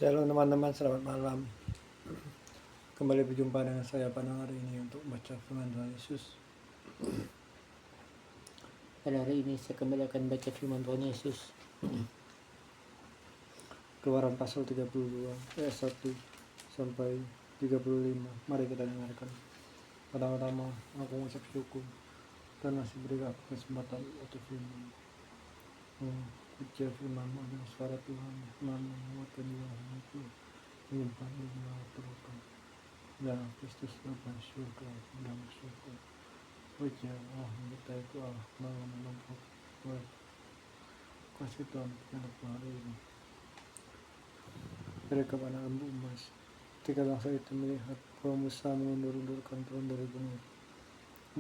Shalom teman-teman, selamat malam. Kembali berjumpa dengan saya pada hari ini untuk baca firman Tuhan Yesus. Pada hari ini saya kembali akan baca firman Tuhan Yesus. Keluaran pasal 32 ayat 1 sampai 35. Mari kita dengarkan. Pertama-tama aku mengucap syukur karena masih beri aku kesempatan untuk firman. Puja firman-Mu adalah suara Tuhan, firman menguatkan jiwa hatiku, menyimpan ilmu terluka. Dan Kristus Bapa syurga dan syukur. Puja Allah menyertaiku, Allah mau menempuh kasih Tuhan kepada hari ini. Mereka anak lembu emas. Ketika bangsa itu melihat bahwa Musa mengundur-undurkan turun dari gunung,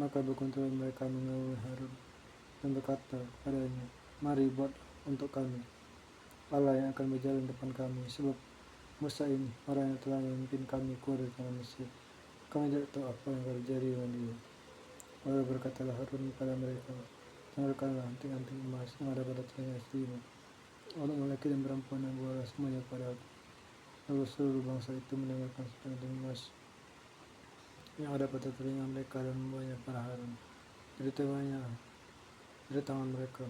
maka berkumpul mereka mengawal Harun dan berkata padanya, mari buat untuk kami Allah yang akan berjalan depan kami, sebab Musa ini orang yang telah memimpin kami keluar dari tanah Mesir. Kami tidak tahu apa yang terjadi dengan dia. Lalu berkatalah Harun kepada mereka, tanggalkanlah anting-anting emas yang ada pada telinga istrimu, orang lelaki dan perempuan yang bawalah semuanya pada aku. Lalu seluruh bangsa itu menanggalkan anting emas yang ada pada telinga mereka dan membawanya pada Harun. Dari tangan mereka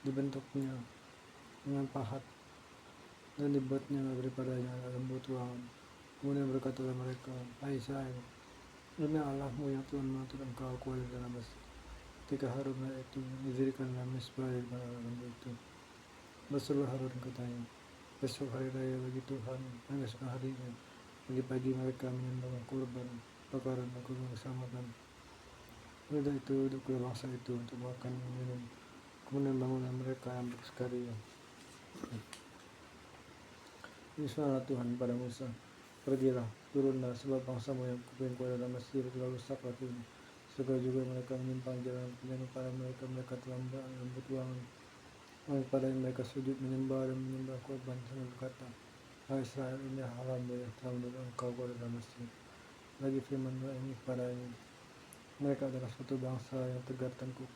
dibentuknya dengan pahat dan dibuatnya daripadanya lembu tuangan. Kemudian berkatalah mereka, hai Israel, demi Allahmu yang Tuhan mengatur engkau keluar dari tanah Mesir. Ketika Harun melihat itu, didirikanlah mezbah di depan lembu itu. Berserulah Harun katanya, besok hari raya bagi Tuhan, dan besok harinya pagi-pagi mereka menyembah kurban bakaran dan kurban keselamatan. Sudah itu duduklah bangsa itu untuk makan dan minum. Kemudian bangunlah mereka yang bersukaria. Firman Tuhan pada Musa, pergilah, turunlah, sebab bangsamu yang kupimpin keluar dari Mesir telah rusak hatinya. Segala juga mereka menyimpang jalan kepada mereka telah membuat lembu tuangan. Lalu pada mereka sujud menyembah dan menyembah korban sambil berkata, hai Israel, ini halammu yang telah menurut engkau keluar dari Mesir. Lagi firman ini padanya, mereka adalah suatu bangsa yang tegar tengkuk.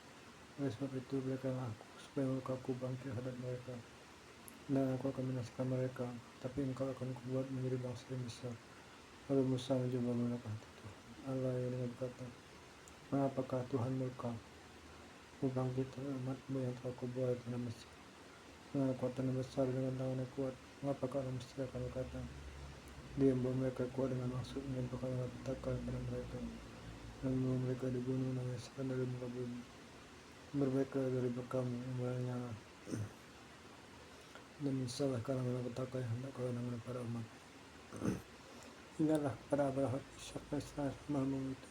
Oleh sebab itu berikanlah aku supaya mukaku bangkit hadap mereka, dan aku akan membinasakan mereka, tapi engkau akan kubuat menjadi bangsa yang besar. Lalu Musa mencoba menekan hati Tuhan Allah yang dengan berkata, mengapakah Tuhan murka membangkitkan umatmu yang telah kubuat di tanah Mesir dengan kekuatan yang besar, dengan tangan yang kuat? Mengapakah orang Mesir akan berkata, dia membawa mereka kuat dengan maksud menyampaikan petaka kepada mereka dan membawa mereka di gunung dan menyesakan dari muka bumi. Berbaiklah dari kami yang menyala dan menyesallah karena petaka yang hendak kau dengan para umat. Ingatlah kepada Abraham, Ishak dan Israel firman-Mu itu,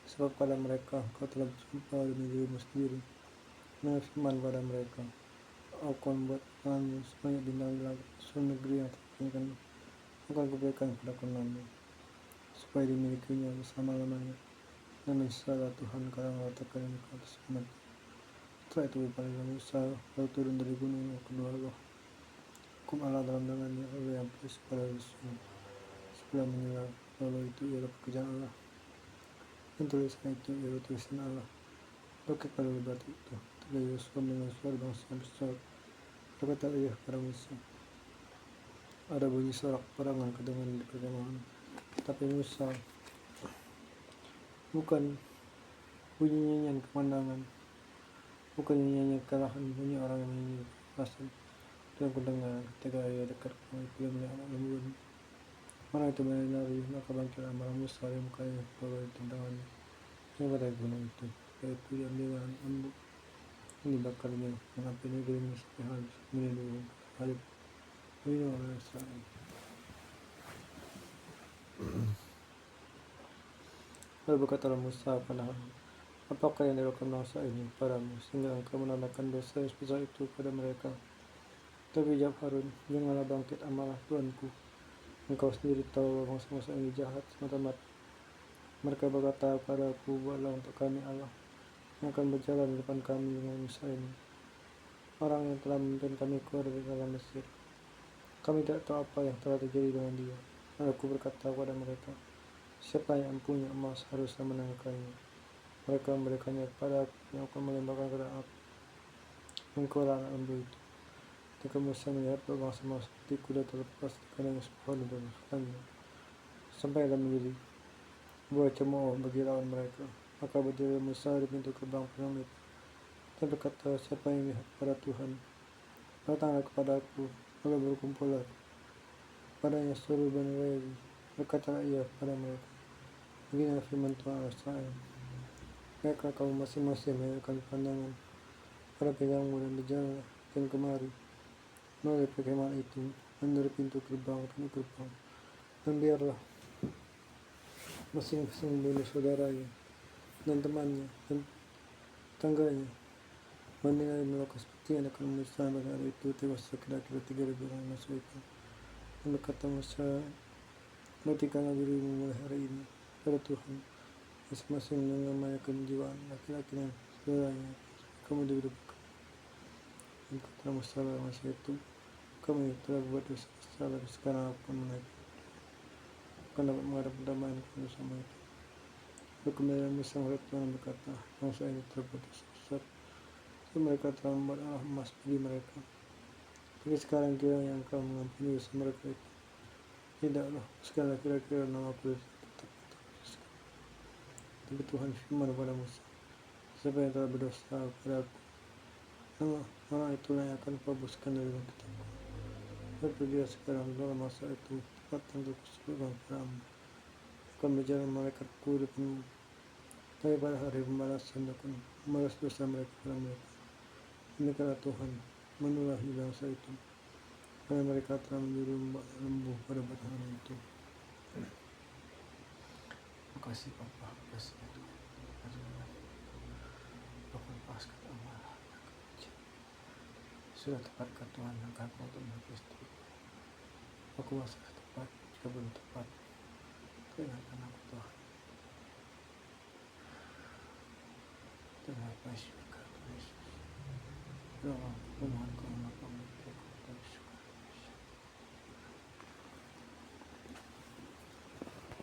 sebab pada mereka kau telah berjumpa demi dirimu sendiri. Dengan firman pada mereka, aku akan membuat tanganmu sebanyak bintang di langit, seluruh negeri yang terpikirkan akan kuberikan kepada kaummu, supaya dimilikinya bersama-lamanya. Dan menyesallah Tuhan karena mengatakan ini ke atas umat. Setelah itu berpalinglah Musa, lalu turun dari gunung kedua roh hukum Allah dalam tangannya, lalu yang pedas pada Yesus sebelah menyerah. Lalu itu ialah pekerjaan Allah, dan tulisan itu ialah tulisan Allah. Bukit pada batu itu, ketika Yosua mendengar suara bangsa yang besar, berkata ia kepada Musa, ada bunyi sorak perangan kedengaran di perkemahan. Tapi Musa, bukan bunyi nyanyian kemenangan, bukan nyanyian kekalahan, bunyi orang yang menyanyi pasal. Dan aku dengar ketika ia dekat kami, ia melihat anak lembu. Orang itu menari, maka bangkitlah marah Musa dari mukanya keluar dari tendangannya yang pada gunung itu, yaitu diambil lembu yang dibakarnya, dan api negeri sampai habis, menindul Halib minum oleh Israel. Lalu berkatalah Musa kepada Harun, apakah yang dilakukan bangsa ini padamu, sehingga engkau menandakan dosa yang sebesar itu pada mereka? Tapi jawab Harun, janganlah bangkit amarah Tuanku. Engkau sendiri tahu bahwa bangsa-bangsa ini jahat semata-mata. Mereka berkata padaku, buatlah untuk kami Allah yang akan berjalan di depan kami dengan Musa ini, orang yang telah memimpin kami keluar dari tanah Mesir. Kami tidak tahu apa yang telah terjadi dengan dia. Lalu aku berkata kepada mereka, siapa yang punya emas haruslah menangkapnya. Mereka memberikannya kepada aku, yang akan melembabkan kepada aku. Engkau lah anak lembu itu. Kamu bisa melihat berbangsa-bangsa seperti kuda terlepas di kandang sebuah dan pasukannya, sampai akan menjadi buah cemooh bagi lawan mereka. Maka berdiri Musa di pintu gerbang piramid dan berkata, siapa yang melihat pada Tuhan, datanglah kepada aku, lalu berkumpullah padanya seluruh Bani Lewi. Berkatalah ia kepada mereka, beginilah firman Tuhan Allah Israel, baiklah kamu masing-masing menundukkan pandangan pada pegangmu dan berjalanlah dan kemari melalui perkemahan itu, dari pintu gerbang dan biarlah masing-masing membunuh saudaranya dan temannya dan tangganya. Mendengar melakukan seperti yang akan Musa pada hari itu, tewas kira-kira 3.000 orang masuk itu. Dan berkata Musa, matikanlah dirimu mulai hari ini pada Tuhan, masing-masing mengamai kejiwaan laki-laki dan saudaranya, kamu dihidup. Dan kata Musa pada masa itu, kami telah berbuat dosa besar, tapi sekarang aku akan menaik, akan dapat menghadap damai bersama itu. Lalu kemudian Musa menghadap Tuhan dan berkata, bangsa ini telah berbuat dosa besar, dan mereka telah membuat Allah emas bagi mereka. Tapi sekarang kiranya engkau mengampuni dosa mereka itu. Tidaklah segala kira-kira nama aku tetap dituliskan. Tapi Tuhan firman kepada Musa, siapa yang telah berdosa kepada aku, nama orang itulah yang akan kau hapuskan dari kitabku. Dan pergilah sekarang dalam masa itu, tempat yang terkusurkan kepadamu, akan berjalan malaikatku depanmu, tapi pada hari pembalasan akan membalas dosa mereka kepada mereka. Demikianlah Tuhan menulahi bangsa itu, karena mereka telah menjadi lembu pada batang itu. Terima kasih Bapa, kasih Tuhan. Bapak lepaskan amarah dan kebencian. Sudah tepatkah Tuhan langkahku untuk menepis diri? Aku merasa tepat, jika belum tepat, peringatkan aku Tuhan. Terima kasih Tuhan Yesus. Ya Allah, mohon kau